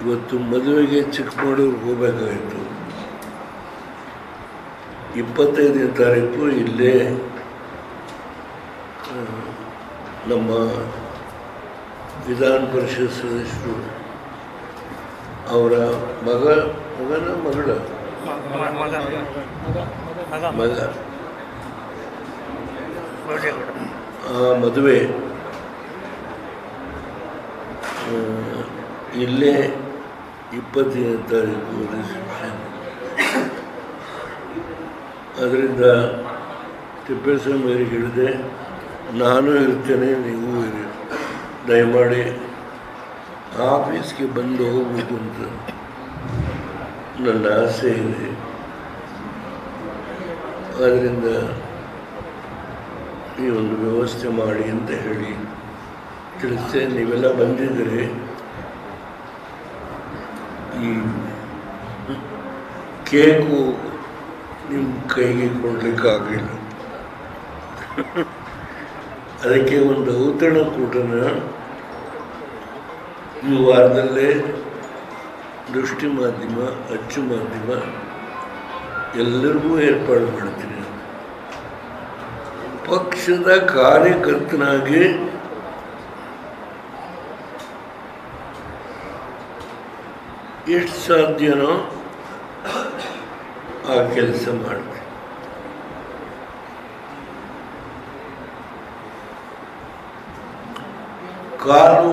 ಇವತ್ತು ಮದುವೆಗೆ ಚಿಕ್ಕಮಗಳೂರಿಗೆ ಹೋಗಬೇಕಾಯಿತು. 25ನೇ ತಾರೀಕು ಇಲ್ಲೇ ನಮ್ಮ ವಿಧಾನ ಪರಿಷತ್ ಸದಸ್ಯರು ಅವರ ಮಗನ ಮಗಳ ಮಗ ಆ ಮದುವೆ ಇಲ್ಲೇ 20ನೇ ತಾರೀಕು ರಿಸೆಪ್ಷನ್. ಅದರಿಂದ ತಿಪ್ಪೇಸ್ವಾಮಿಯವರಿಗೆ ಹೇಳಿದೆ, ನಾನು ಇರ್ತೇನೆ, ನೀವು ಇರಿ, ದಯಮಾಡಿ ಆಫೀಸ್ಗೆ ಬಂದು ಹೋಗ್ಬೋದು ಅಂತ ನನ್ನ ಆಸೆ ಇದೆ. ಆದ್ದರಿಂದ ಈ ಒಂದು ವ್ಯವಸ್ಥೆ ಮಾಡಿ ಅಂತ ಹೇಳಿ ತಿಳಿಸ್ತೇ. ನೀವೆಲ್ಲ ಬಂದಿದ್ದರೆ ಈ ಕೇಕು ನಿಮ್ಮ ಕೈಗೆ ಕೊಡಲಿಕ್ಕಾಗಲಿಲ್ಲ. ಅದಕ್ಕೆ ಒಂದು ಔತಣಕೂಟನ ಈ ವಾರದಲ್ಲೇ ದೃಷ್ಟಿ ಮಾಧ್ಯಮ, ಅಚ್ಚು ಮಾಧ್ಯಮ ಎಲ್ಲರಿಗೂ ಏರ್ಪಾಡು ಮಾಡ್ತೀನಿ. ಪಕ್ಷದ ಕಾರ್ಯಕರ್ತನಾಗಿ ಎಷ್ಟು ಸಾಧ್ಯನೋ ಆ ಕೆಲಸ ಮಾಡ್ತೀನಿ. ಕಾಲು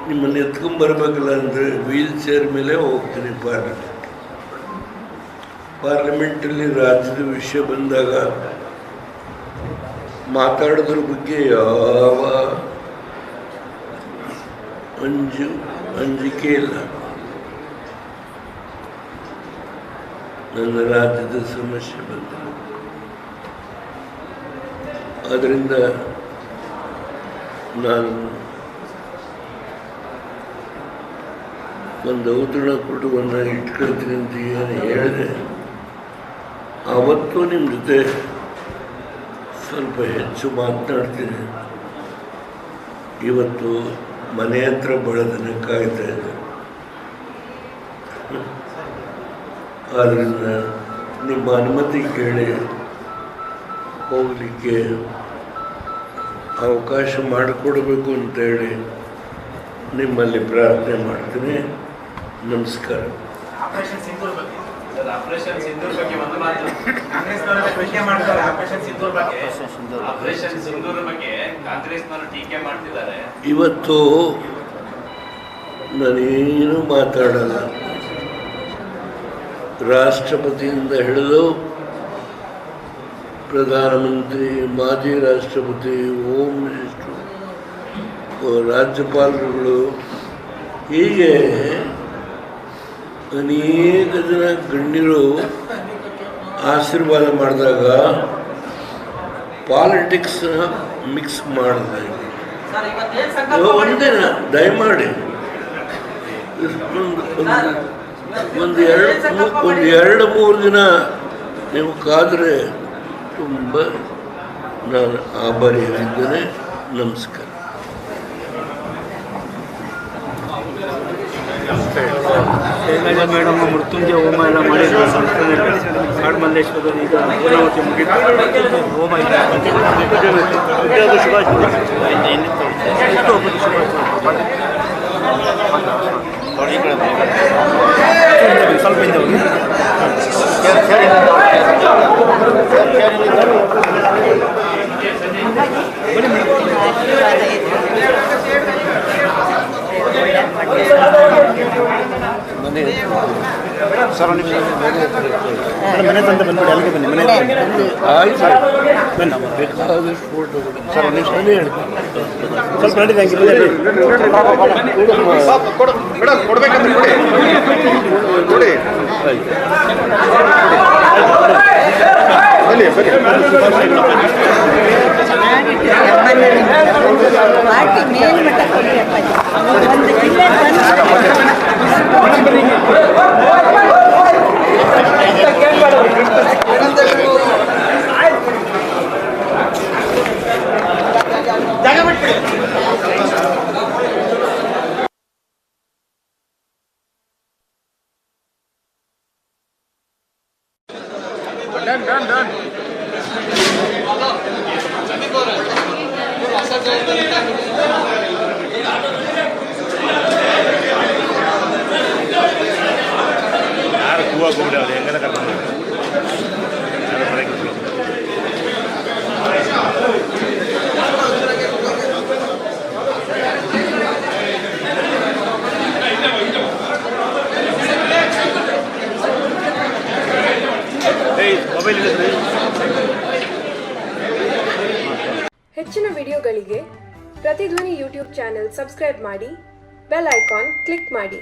ನಿಮ್ಮನ್ನು ಎತ್ಕೊಂಡ್ಬರ್ಬೇಕಲ್ಲ ಅಂದರೆ ವೀಲ್ ಚೇರ್ ಮೇಲೆ ಹೋಗ್ತೀನಿ. ಪಾರ್ಲಿಮೆಂಟಲ್ಲಿ ರಾಜ್ಯದ ವಿಷಯ ಬಂದಾಗ ಮಾತಾಡೋದ್ರ ಬಗ್ಗೆ ಯಾವ ಅಂಜಿಕೆ ಇಲ್ಲ. ನನ್ನ ರಾಜ್ಯದ ಸಮಸ್ಯೆ ಬಂದ ಆದ್ದರಿಂದ ನಾನು ಒಂದು ಔತಣಕೂಟವನ್ನು ಇಟ್ಕೊಳ್ತೀನಿ ಅಂತ ಏನು ಹೇಳಿದೆ, ಆವತ್ತು ನಿಮ್ಮ ಜೊತೆ ಸ್ವಲ್ಪ ಹೆಚ್ಚು ಮಾತನಾಡ್ತೀನಿ. ಇವತ್ತು ಮನೆ ಹತ್ರ ಬಹಳ ಕಾಯ್ತಾ ಇದೆ. ಆದ್ದರಿಂದ ನಿಮ್ಮ ಅನುಮತಿ ಕೇಳಿ ಹೋಗಲಿಕ್ಕೆ ಅವಕಾಶ ಮಾಡಿಕೊಡಬೇಕು ಅಂತೇಳಿ ನಿಮ್ಮಲ್ಲಿ ಪ್ರಾರ್ಥನೆ ಮಾಡ್ತೀನಿ. ನಮಸ್ಕಾರ. ಆಪರೇಷನ್ ಸಿಂಧೂರ್ ಬಗ್ಗೆ ಕಾಂಗ್ರೆಸ್ನವರು ಟೀಕೆ ಮಾಡ್ತಿದ್ದಾರೆ. ಇವತ್ತು ನಾನೇನು ಮಾತಾಡಲ್ಲ. ರಾಷ್ಟ್ರಪತಿಯಿಂದ ಹಿಡಿದು ಪ್ರಧಾನಮಂತ್ರಿ, ಮಾಜಿ ರಾಷ್ಟ್ರಪತಿ, ಹೋಮ್ ಮಿನಿಸ್ಟ್ರು, ರಾಜ್ಯಪಾಲರುಗಳು, ಹೀಗೆ ಅನೇಕ ಜನ ಗಣ್ಯರು ಆಶೀರ್ವಾದ ಮಾಡಿದಾಗ ಪಾಲಿಟಿಕ್ಸ್ನ ಮಿಕ್ಸ್ ಮಾಡಿದಾಗ ಒಂದಿನ ದಯಮಾಡಿ ಒಂದು 2-3 ದಿನ ನೀವು ಕಾದರೆ ತುಂಬ ನಾನು ಆಭಾರಿಯಾಗಿದ್ದೇನೆ. ನಮಸ್ಕಾರ. ಮೇಡಮ್ ಮೃತ್ಯುಂಜಯ ಹೋಮ ಎಲ್ಲ ಮಾಡಿದ್ರು ಕಾಡ್ಮಲ್ಲೇಶ್ವರದಲ್ಲಿ. ಈಗ ಪೂರ್ಣಾವತಿ ಮುಗಿತು, ಹೋಮ ಇದೆ. ಸ್ವಲ್ಪ ಹಿಂದೆ ಹೋಗಿ. ಸರ್ ಮನೆ ತಂದು ಬಂದ್ಬಿಡಿ, ಅಲ್ಲಿಗೆ ಬನ್ನಿ. ಮನೆ ಆಯ್ತು, ಬೇಕಾದಷ್ಟು ಫೋಟೋಗಳು ಸರ್ ಒಂದು ನಿಮಿಷ ಸ್ವಲ್ಪ ನಡೀಲಿ. ಹಂಗೆ ಕೊಡ್ಬೇಕಂದ್ರೆ ನೋಡಿ ಪಾರ್ಟಿ ಮೇಲ್ಮಟ್ಟ ಯಾರು ಕೂವಾಗ ಹೋಗ್ಲಿ ಅವ್ರು ಹೆಂಗೆಲ್ಲ ಕರ್ಕೊಂಡು ಯಾರು ಬರಕ್ಕೆ ಮೊಬೈಲ್ ಇದೆ. ಹೆಚ್ಚಿನ ವಿಡಿಯೋಗಳಿಗೆ ಪ್ರತಿಧ್ವನಿ ಯೂಟ್ಯೂಬ್ ಚಾನೆಲ್ ಸಬ್ಸ್ಕ್ರೈಬ್ ಮಾಡಿ, ಬೆಲ್ ಐಕಾನ್ ಕ್ಲಿಕ್ ಮಾಡಿ.